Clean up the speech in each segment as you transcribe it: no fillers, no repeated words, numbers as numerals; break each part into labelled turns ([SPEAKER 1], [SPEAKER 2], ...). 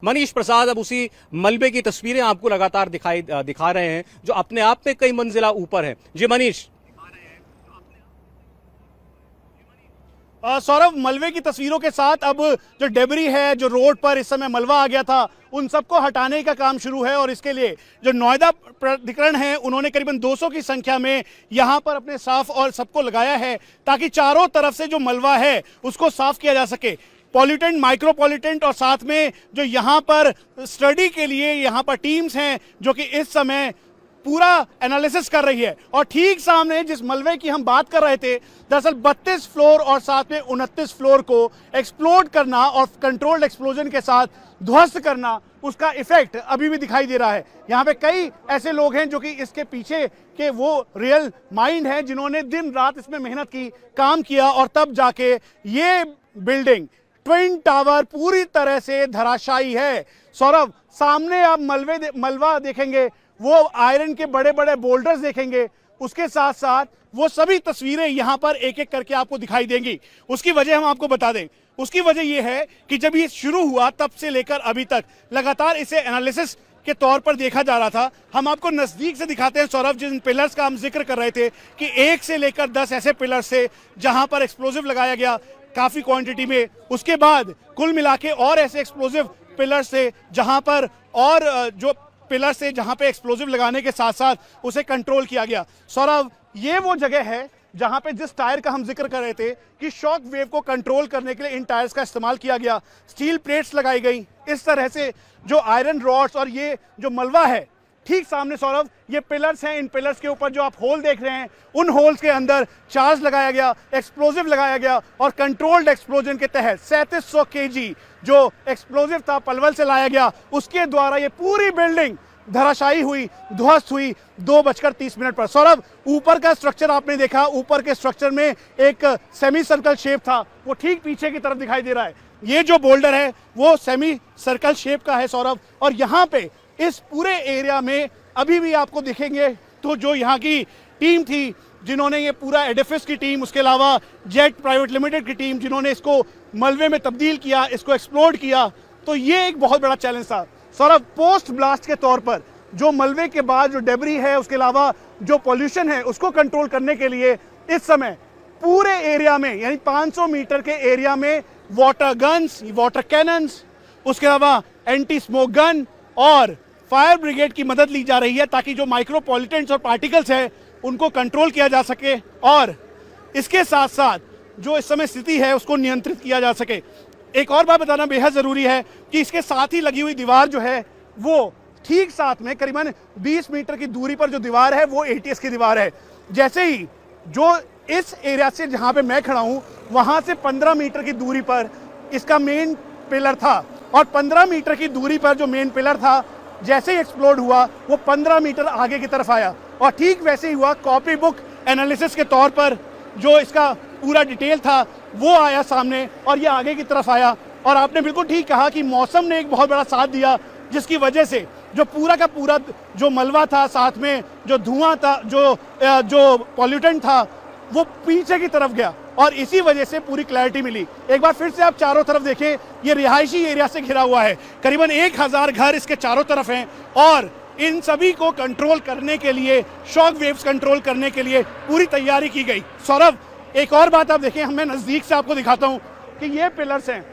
[SPEAKER 1] मनीष प्रसाद अब उसी मलबे की तस्वीरें आपको लगातार दिखा रहे हैं जो अपने आप में कई मंजिला ऊपर है। जी मनीष।
[SPEAKER 2] सौरभ, मलबे की तस्वीरों के साथ अब जो डेबरी है, जो रोड पर इस समय मलबा आ गया था, उन सबको हटाने का काम शुरू है। और इसके लिए जो नोएडा प्राधिकरण है, उन्होंने करीबन 200 की संख्या में यहां पर अपने स्टाफ और सबको लगाया है ताकि चारों तरफ से जो मलबा है उसको साफ किया जा सके। पॉल्यूटेंट, माइक्रो पॉल्यूटेंट और साथ में जो यहाँ पर स्टडी के लिए यहाँ पर टीम्स हैं जो कि इस समय पूरा एनालिसिस कर रही है। और ठीक सामने जिस मलबे की हम बात कर रहे थे, दरअसल 32 फ्लोर और साथ में 29 फ्लोर को एक्सप्लोड करना और कंट्रोल्ड एक्सप्लोजन के साथ ध्वस्त करना, उसका इफेक्ट अभी भी दिखाई दे रहा है। यहाँ पे कई ऐसे लोग हैं जो कि इसके पीछे के वो रियल माइंड हैं जिन्होंने दिन रात इसमें मेहनत की, काम किया और तब जाके ये बिल्डिंग ट्विन टावर पूरी तरह से धराशायी है। सौरभ, सामने आप मलबा देखेंगे, वो आयरन के बड़े बड़े बोल्डर्स देखेंगे, उसके साथ साथ वो सभी तस्वीरें यहां पर एक एक करके आपको दिखाई देंगी। उसकी वजह हम आपको बता दें, उसकी वजह ये है कि जब ये शुरू हुआ तब से लेकर अभी तक लगातार इसे एनालिसिस के तौर पर देखा जा रहा था। हम आपको नजदीक से दिखाते हैं सौरभ, जिन पिलर्स का हम जिक्र कर रहे थे कि 1 से लेकर 10 ऐसे पिलर्स थे जहां पर एक्सप्लोजिव लगाया गया काफी क्वांटिटी में। उसके बाद कुल मिला के और ऐसे एक्सप्लोजिव पिलर्स थे जहां पर और जो पिलर से जहां पे एक्सप्लोजिव लगाने के साथ साथ उसे कंट्रोल किया गया। सौरभ, ये वो जगह है जहां पे जिस टायर का हम जिक्र कर रहे थे कि शॉक वेव को कंट्रोल करने के लिए इन टायर्स का इस्तेमाल किया गया। स्टील प्लेट्स लगाई गई इस तरह से, जो आयरन रॉड्स और ये जो मलबा है ठीक सामने सौरभ, ये पिलर्स हैं। इन पिलर्स के ऊपर जो आप होल देख रहे हैं, उन होल्स के अंदर चार्ज लगाया गया, एक्सप्लोजिव लगाया गया और कंट्रोल्ड एक्सप्लोजन के तहत 3700 केजी जो एक्सप्लोजिव था पलवल से लाया गया, उसके द्वारा ये पूरी बिल्डिंग धराशायी हुई, ध्वस्त हुई 2:30 पर। सौरभ, ऊपर का स्ट्रक्चर आपने देखा, ऊपर के स्ट्रक्चर में एक सेमी सर्कल शेप था, वो ठीक पीछे की तरफ दिखाई दे रहा है। ये जो बोल्डर है वो सेमी सर्कल शेप का है सौरभ। और यहाँ पे इस पूरे एरिया में अभी भी आपको दिखेंगे तो जो यहाँ की टीम थी जिन्होंने ये पूरा एडिफिस की टीम, उसके अलावा जेट प्राइवेट लिमिटेड की टीम जिन्होंने इसको मलबे में तब्दील किया, इसको एक्सप्लोड किया, तो ये एक बहुत बड़ा चैलेंज था सौरभ। पोस्ट ब्लास्ट के तौर पर जो मलबे के बाद जो डेबरी है, उसके अलावा जो पॉल्यूशन है, उसको कंट्रोल करने के लिए इस समय पूरे एरिया में यानी 500 मीटर के एरिया में वाटर गन्स, वाटर कैनन्स, उसके अलावा एंटी स्मोक गन और फायर ब्रिगेड की मदद ली जा रही है ताकि जो माइक्रो पॉल्यूटेंट्स और पार्टिकल्स है उनको कंट्रोल किया जा सके और इसके साथ साथ जो इस समय स्थिति है उसको नियंत्रित किया जा सके। एक और बात बताना बेहद जरूरी है कि इसके साथ ही लगी हुई दीवार जो है वो ठीक साथ में करीबन 20 मीटर की दूरी पर जो दीवार है वो ATS की दीवार है। जैसे ही जो इस एरिया से जहां पे मैं खड़ा हूं वहां से 15 मीटर की दूरी पर इसका मेन पिलर था और 15 मीटर की दूरी पर जो मेन पिलर था जैसे ही एक्सप्लोड हुआ वो 15 मीटर आगे की तरफ आया और ठीक वैसे ही हुआ। कॉपी बुक एनालिसिस के तौर पर जो इसका पूरा डिटेल था वो आया सामने और ये आगे की तरफ आया। और आपने बिल्कुल ठीक कहा कि मौसम ने एक बहुत बड़ा साथ दिया जिसकी वजह से जो पूरा का पूरा जो मलबा था, साथ में जो धुआं था, जो पॉल्यूटेंट था, वो पीछे की तरफ गया और इसी वजह से पूरी क्लैरिटी मिली। एक बार फिर से आप चारों तरफ देखें, ये रिहायशी एरिया से घिरा हुआ है, करीबन 1000 घर इसके चारों तरफ हैं और इन सभी को कंट्रोल करने के लिए, शॉक वेव्स कंट्रोल करने के लिए पूरी तैयारी की गई। सौरभ, एक और बात आप देखें, मैं नजदीक से आपको दिखाता हूं कि ये पिलर्स हैं,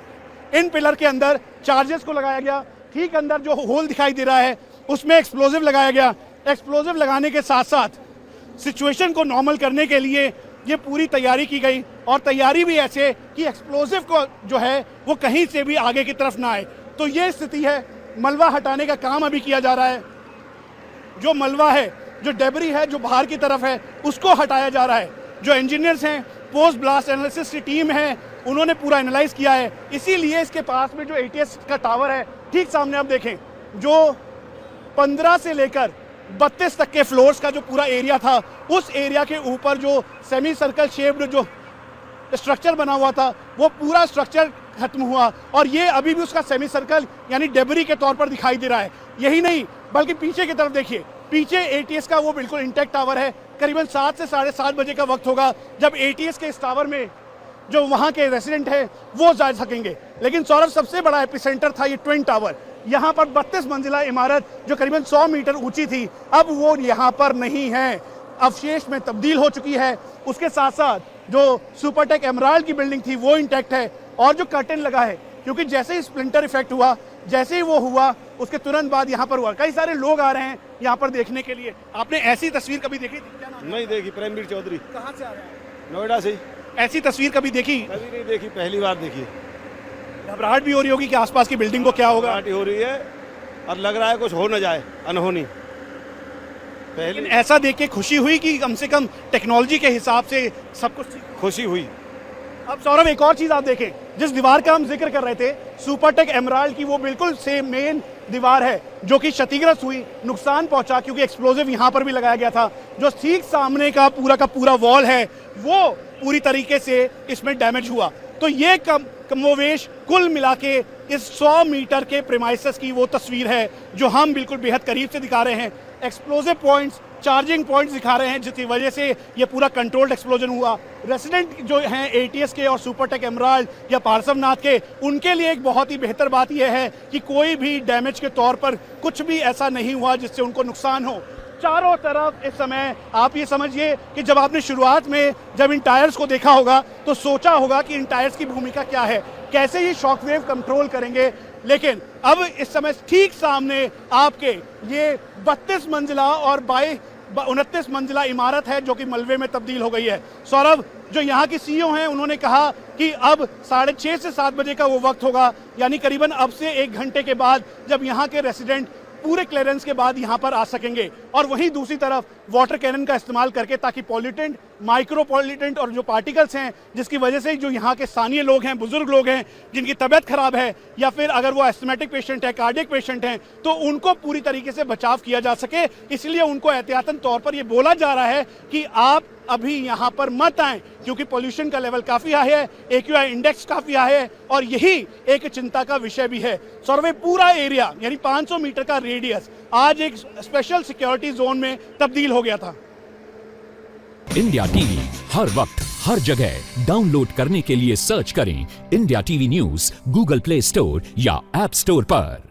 [SPEAKER 2] इन पिलर के अंदर चार्जेस को लगाया गया, ठीक अंदर जो होल दिखाई दे रहा है उसमें एक्सप्लोजिव लगाया गया। एक्सप्लोजिव लगाने के साथ साथ सिचुएशन को नॉर्मल करने के लिए ये पूरी तैयारी की गई और तैयारी भी ऐसे कि एक्सप्लोजिव को जो है वो कहीं से भी आगे की तरफ ना आए। तो ये स्थिति है, मलबा हटाने का काम अभी किया जा रहा है। जो मलबा है, जो डेबरी है जो बाहर की तरफ है, उसको हटाया जा रहा है। जो इंजीनियर्स हैं, पोस्ट ब्लास्ट एनालिसिस की टीम है, उन्होंने पूरा एनालाइज किया है। इसीलिए इसके पास में जो ATS का टावर है ठीक सामने आप देखें, जो 15 से लेकर 32 तक के फ्लोर्स का जो पूरा एरिया था, उस एरिया के ऊपर जो सेमी सर्कल शेप्ड जो स्ट्रक्चर बना हुआ था वो पूरा स्ट्रक्चर खत्म हुआ और ये अभी भी उसका सेमी सर्कल यानी डेबरी के तौर पर दिखाई दे रहा है। यही नहीं बल्कि पीछे की तरफ देखिए, पीछे ATS का वो बिल्कुल इंटैक्ट टावर है। करीबन 7 से 7:30 बजे का वक्त होगा जब ATS के इस टावर में जो वहाँ के रेसिडेंट है वो जा सकेंगे। लेकिन सौरभ, सबसे बड़ा एपिसेंटर था ये ट्विन टावर। यहाँ पर 32 मंजिला इमारत जो करीबन 100 मीटर ऊंची थी, अब वो यहाँ पर नहीं है, अवशेष में तब्दील हो चुकी है। उसके साथ साथ जो सुपरटेक एमराल्ड की बिल्डिंग थी वो इंटैक्ट है, और जो कर्टेन लगा है, क्योंकि जैसे ही स्प्लिंटर इफेक्ट हुआ, जैसे ही वो हुआ, उसके तुरंत बाद यहाँ पर हुआ। कई सारे लोग आ रहे हैं यहाँ पर देखने के लिए। आपने ऐसी तस्वीर कभी देखी थी? क्या नाम है?
[SPEAKER 3] नहीं देखी। प्रेमवीर चौधरी,
[SPEAKER 2] कहाँ से आ रहे हैं?
[SPEAKER 3] नोएडा से ही।
[SPEAKER 2] ऐसी तस्वीर कभी देखी?
[SPEAKER 3] कभी नहीं देखी, पहली बार देखी।
[SPEAKER 2] घबराहट भी हो रही होगी कि आसपास की बिल्डिंग को क्या होगा।
[SPEAKER 3] पार्टी हो रही है और लग रहा है कुछ हो न जाए, अनहोनी।
[SPEAKER 2] लेकिन
[SPEAKER 3] पहली
[SPEAKER 2] ऐसा देख के खुशी हुई कि कम से कम टेक्नोलॉजी के हिसाब से सब कुछ ठीक।
[SPEAKER 3] खुशी हुई।
[SPEAKER 2] अब सौरभ, एक और चीज आप देखें, जिस दीवार का हम जिक्र कर रहे थे सुपरटेक एमराल्ड की, वो बिल्कुल सेम मेन दीवार है जो कि क्षतिग्रस्त हुई, नुकसान पहुंचा, क्योंकि एक्सप्लोजिव यहां पर भी लगाया गया था। जो ठीक सामने का पूरा वॉल है वो पूरी तरीके से इसमें डैमेज हुआ। तो ये कमोवेश कुल मिला के इस 100 मीटर के प्रेमाइसेस की वो तस्वीर है जो हम बिल्कुल बेहद करीब से दिखा रहे हैं। एक्सप्लोजिव पॉइंट्स, चार्जिंग पॉइंट्स दिखा रहे हैं, जिसकी वजह से ये पूरा कंट्रोल्ड एक्सप्लोजन हुआ। रेसिडेंट जो हैं एटीएस के और सुपरटेक एमराल्ड या पार्श्वनाथ के, उनके लिए एक बहुत ही बेहतर बात यह है कि कोई भी डैमेज के तौर पर कुछ भी ऐसा नहीं हुआ जिससे उनको नुकसान हो। चारों तरफ इस समय आप ये समझिए कि जब आपने शुरुआत में जब इन टायर्स को देखा होगा तो सोचा होगा कि इन टायर्स की भूमिका क्या है, कैसे ये शॉकवेव कंट्रोल करेंगे, लेकिन अब इस समय ठीक सामने आपके ये 32 मंजिला और 29 मंजिला इमारत है जो कि मलबे में तब्दील हो गई है। सौरभ, जो यहाँ की सीईओ हैं, उन्होंने कहा कि अब 6:30 से 7 बजे का वो वक्त होगा, यानी करीबन अब से 1 घंटे के बाद, जब यहाँ के रेसिडेंट पूरे क्लियरेंस के बाद यहाँ पर आ सकेंगे। और वहीं दूसरी तरफ वाटर कैनन का इस्तेमाल करके, ताकि पॉल्यूटेंट, माइक्रो पॉल्यूटेंट और जो पार्टिकल्स हैं जिसकी वजह से जो यहाँ के स्थानीय लोग हैं, बुजुर्ग लोग हैं जिनकी तबीयत खराब है, या फिर अगर वो एस्थमेटिक पेशेंट है, कार्डियक पेशेंट हैं, तो उनको पूरी तरीके से बचाव किया जा सके। इसलिए उनको एहतियातन तौर पर ये बोला जा रहा है कि आप अभी यहाँ पर मत आएं, क्योंकि पोल्यूशन का लेवल काफी हाई है, AQI इंडेक्स काफी हाई है, और यही एक चिंता का विषय भी है। सर्वे पूरा एरिया यानी 500 मीटर का रेडियस आज एक स्पेशल सिक्योरिटी जोन में तब्दील हो गया था।
[SPEAKER 4] इंडिया टीवी हर वक्त हर जगह डाउनलोड करने के लिए सर्च करें India TV news Google play store या ऐप स्टोर पर।